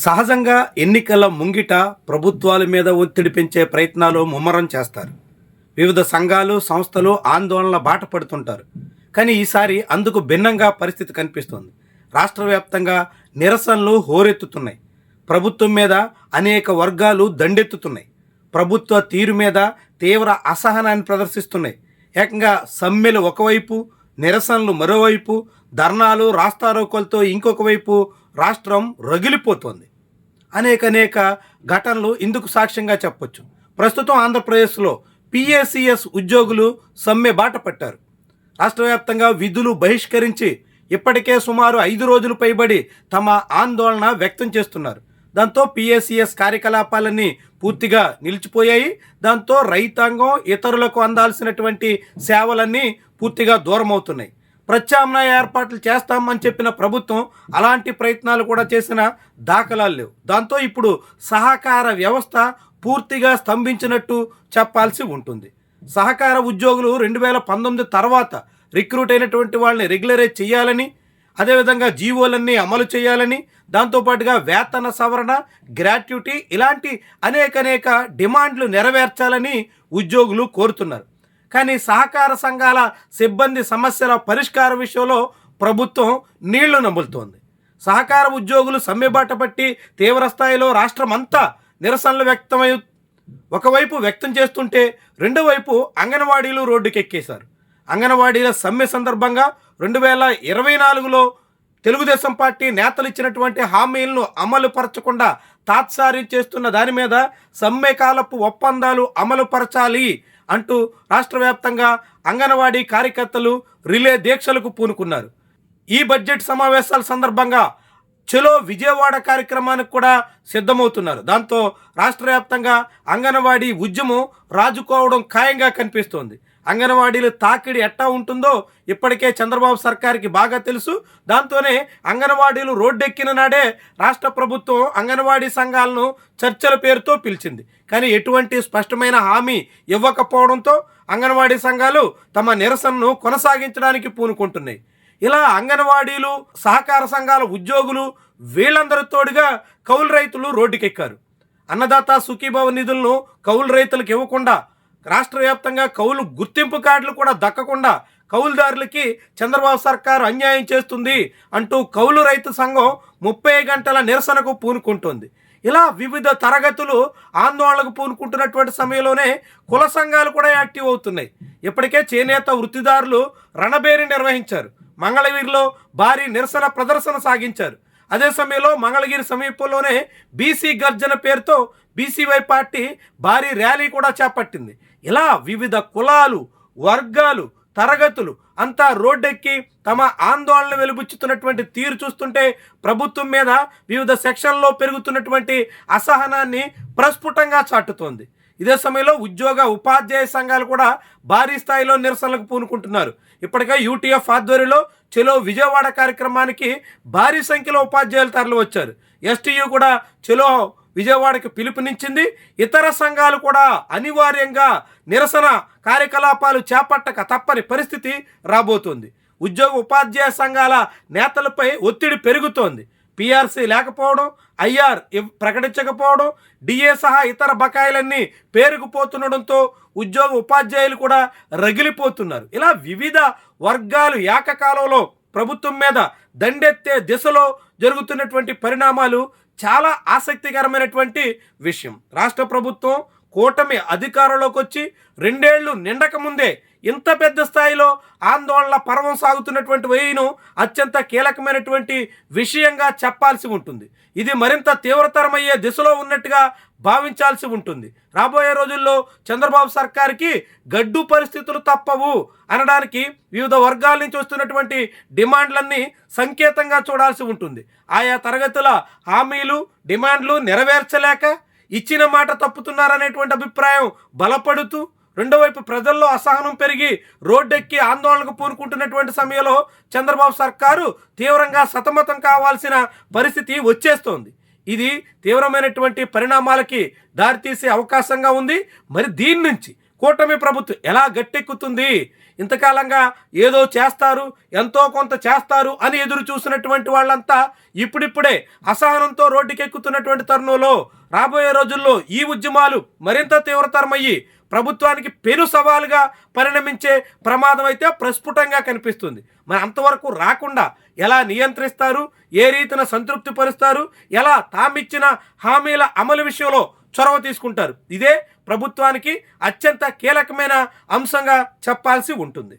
సహజంగా ఎన్నికల ముంగిట ప్రభుత్వాల మీద ఒత్తిడి పెంచే ప్రయత్నాలు ముమ్మరం చేస్తారు. వివిధ సంఘాలు, సంస్థలు ఆందోళనల బాట పడుతుంటారు. కానీ ఈసారి అందుకు భిన్నంగా పరిస్థితి కనిపిస్తుంది. రాష్ట్ర వ్యాప్తంగా నిరసనలు హోరెత్తుతున్నాయి. ప్రభుత్వం మీద అనేక వర్గాలు దండెత్తుతున్నాయి. ప్రభుత్వ తీరు మీద తీవ్ర అసహనాన్ని ప్రదర్శిస్తున్నాయి. ఏకంగా సమ్మెలు ఒకవైపు, నిరసనలు మరోవైపు, ధర్నాలు, రాస్తారోకోలతో ఇంకొక వైపు రాష్ట్రం రగిలిపోతోంది. అనేక ఘటనలు ఇందుకు సాక్ష్యంగా చెప్పొచ్చు. ప్రస్తుతం ఆంధ్రప్రదేశ్లో పిఏసిఎస్ ఉద్యోగులు సమ్మె బాట పట్టారు. రాష్ట్ర వ్యాప్తంగా విధులు బహిష్కరించి ఇప్పటికే సుమారు 5 రోజులు పైబడి తమ ఆందోళన వ్యక్తం చేస్తున్నారు. దాంతో పిఏసిఎస్ కార్యకలాపాలన్నీ పూర్తిగా నిలిచిపోయాయి. దాంతో రైతాంగం, ఇతరులకు అందాల్సినటువంటి సేవలన్నీ పూర్తిగా దూరం అవుతున్నాయి. ప్రత్యామ్నాయ ఏర్పాట్లు చేస్తామని చెప్పిన ప్రభుత్వం అలాంటి ప్రయత్నాలు కూడా చేసిన దాఖలాలు లేవు. దాంతో ఇప్పుడు సహకార వ్యవస్థ పూర్తిగా స్తంభించినట్టు చెప్పాల్సి ఉంటుంది. సహకార ఉద్యోగులు 2019 తర్వాత రిక్రూట్ అయినటువంటి వాళ్ళని రెగ్యులరైజ్ చేయాలని, అదేవిధంగా జీవోలన్నీ అమలు చేయాలని, దాంతోపాటుగా వేతన సవరణ, గ్రాట్యుటీ ఇలాంటి అనేక డిమాండ్లు నెరవేర్చాలని ఉద్యోగులు కోరుతున్నారు. కానీ సహకార సంఘాల సిబ్బంది సమస్యల పరిష్కార విషయంలో ప్రభుత్వం నీళ్లు నములుతోంది. సహకార ఉద్యోగులు సమ్మెబాట పట్టి తీవ్ర స్థాయిలో రాష్ట్రం అంతా నిరసనలు ఒకవైపు వ్యక్తం చేస్తుంటే రెండో వైపు అంగన్వాడీలు రోడ్డుకెక్కేశారు. అంగన్వాడీల సమ్మె సందర్భంగా 2024లో తెలుగుదేశం పార్టీ నేతలు ఇచ్చినటువంటి హామీలను అమలు పరచకుండా తాత్సార్యం చేస్తున్న దాని మీద సమ్మె కాలపు ఒప్పందాలు అమలు పరచాలి అంటూ రాష్ట్ర వ్యాప్తంగా అంగన్వాడీ కార్యకర్తలు రిలే దీక్షలకు పూనుకున్నారు. ఈ బడ్జెట్ సమావేశాల సందర్భంగా చలో విజయవాడ కార్యక్రమానికి కూడా సిద్ధమవుతున్నారు. దాంతో రాష్ట్ర వ్యాప్తంగా అంగన్వాడీ ఉద్యమం రాజుకోవడం ఖాయంగా కనిపిస్తోంది. అంగన్వాడీలు తాకిడి ఎట్టా ఉంటుందో ఇప్పటికే చంద్రబాబు సర్కార్కి బాగా తెలుసు. దాంతోనే అంగన్వాడీలు రోడ్డెక్కిన నాడే రాష్ట్ర ప్రభుత్వం అంగన్వాడీ సంఘాలను చర్చల పేరుతో పిలిచింది. కానీ ఎటువంటి స్పష్టమైన హామీ ఇవ్వకపోవడంతో అంగన్వాడీ సంఘాలు తమ నిరసనను కొనసాగించడానికి పూనుకుంటున్నాయి. ఇలా అంగన్వాడీలు, సహకార సంఘాల ఉద్యోగులు వీళ్ళందరి తోడుగా కౌలు రైతులు రోడ్డుకెక్కారు. అన్నదాత సుఖీభవ నిధులను కౌలు రైతులకు ఇవ్వకుండా, రాష్ట్ర వ్యాప్తంగా కౌలు గుర్తింపు కార్డులు కూడా దక్కకుండా కౌలుదారులకి చంద్రబాబు సర్కారు అన్యాయం చేస్తుంది అంటూ కౌలు రైతు సంఘం 30 గంటల నిరసనకు పూనుకుంటోంది. ఇలా వివిధ తరగతులు ఆందోళనకు పూనుకుంటున్నటువంటి సమయంలోనే కుల సంఘాలు కూడా యాక్టివ్ అవుతున్నాయి. ఇప్పటికే చేనేత వృత్తిదారులు రణబేరి నిర్వహించారు. మంగళగిరిలో భారీ నిరసన ప్రదర్శన సాగించారు. అదే సమయంలో మంగళగిరి సమీపంలోనే బీసీ గర్జన పేరుతో బీసీవై పార్టీ భారీ ర్యాలీ కూడా చేపట్టింది. ఇలా వివిధ కులాలు, వర్గాలు, తరగతులు అంతా రోడ్డెక్కి తమ ఆందోళన వెలుబుచ్చుతున్నటువంటి తీరు చూస్తుంటే ప్రభుత్వం మీద వివిధ సెక్షన్లో పెరుగుతున్నటువంటి అసహనాన్ని ప్రస్ఫుటంగా చాటుతోంది. ఇదే సమయంలో ఉద్యోగ ఉపాధ్యాయ సంఘాలు కూడా భారీ స్థాయిలో నిరసనలకు పూనుకుంటున్నారు. ఇప్పటికే యూటీఎఫ్ ఆధ్వర్యంలో చలో విజయవాడ కార్యక్రమానికి భారీ సంఖ్యలో ఉపాధ్యాయులు తరలి వచ్చారు. ఎస్టీయూ కూడా చలో విజయవాడకి పిలుపునిచ్చింది. ఇతర సంఘాలు కూడా అనివార్యంగా నిరసన కార్యకలాపాలు చేపట్టక తప్పని పరిస్థితి రాబోతోంది. ఉద్యోగ ఉపాధ్యాయ సంఘాల నేతలపై ఒత్తిడి పెరుగుతోంది. పిఆర్సీ లేకపోవడం, ఐఆర్ ప్రకటించకపోవడం, డిఏ సహా ఇతర బకాయిలన్నీ పేరుకుపోతుండడంతో ఉద్యోగ ఉపాధ్యాయులు కూడా రగిలిపోతున్నారు. ఇలా వివిధ వర్గాలు ఏకకాలంలో ప్రభుత్వం మీద దండెత్తే దిశలో జరుగుతున్నటువంటి పరిణామాలు చాలా ఆసక్తికరమైనటువంటి విషయం. రాష్ట్ర ప్రభుత్వం కూటమి అధికారంలోకి వచ్చి 2 ఏళ్లు నిండక ముందే ఇంత పెద్ద స్థాయిలో ఆందోళన పర్వం సాగుతున్నటువంటి వేయును అత్యంత కీలకమైనటువంటి విషయంగా చెప్పాల్సి ఉంటుంది. ఇది మరింత తీవ్రతరమయ్యే దిశలో ఉన్నట్టుగా భావించాల్సి ఉంటుంది. రాబోయే రోజుల్లో చంద్రబాబు సర్కార్కి గడ్డు పరిస్థితులు తప్పవు అనడానికి వివిధ వర్గాల నుంచి వస్తున్నటువంటి డిమాండ్లన్నీ సంకేతంగా చూడాల్సి ఉంటుంది. ఆయా తరగతుల హామీలు, డిమాండ్లు నెరవేర్చలేక ఇచ్చిన మాట తప్పుతున్నారనేటువంటి అభిప్రాయం బలపడుతూ, రెండో వైపు ప్రజల్లో అసహనం పెరిగి రోడ్డెక్కి ఆందోళనకు పూనుకుంటున్నటువంటి సమయంలో చంద్రబాబు సర్కారు తీవ్రంగా సతమతం కావాల్సిన పరిస్థితి వచ్చేస్తోంది. ఇది తీవ్రమైనటువంటి పరిణామాలకి దారితీసే అవకాశంగా ఉంది. మరి దీని నుంచి కూటమి ప్రభుత్వం ఎలా గట్టెక్కుతుంది? ఇంతకాలంగా ఏదో చేస్తారు, ఎంతో కొంత చేస్తారు అని ఎదురు చూసినటువంటి వాళ్ళంతా ఇప్పుడిప్పుడే అసహనంతో రోడ్డుకెక్కుతున్నటువంటి తరుణంలో రాబోయే రోజుల్లో ఈ ఉద్యమాలు మరింత తీవ్రతరమయ్యి ప్రభుత్వానికి పెను సవాలుగా పరిణమించే ప్రమాదం అయితే ప్రస్ఫుటంగా కనిపిస్తుంది. మరి అంతవరకు రాకుండా ఎలా నియంత్రిస్తారు, ఏ రీతిన సంతృప్తి పరుస్తారు, ఎలా తామిచ్చిన హామీల అమలు విషయంలో చొరవ తీసుకుంటారు? ఇదే ప్రభుత్వానికి అత్యంత కీలకమైన అంశంగా చెప్పాల్సి ఉంటుంది.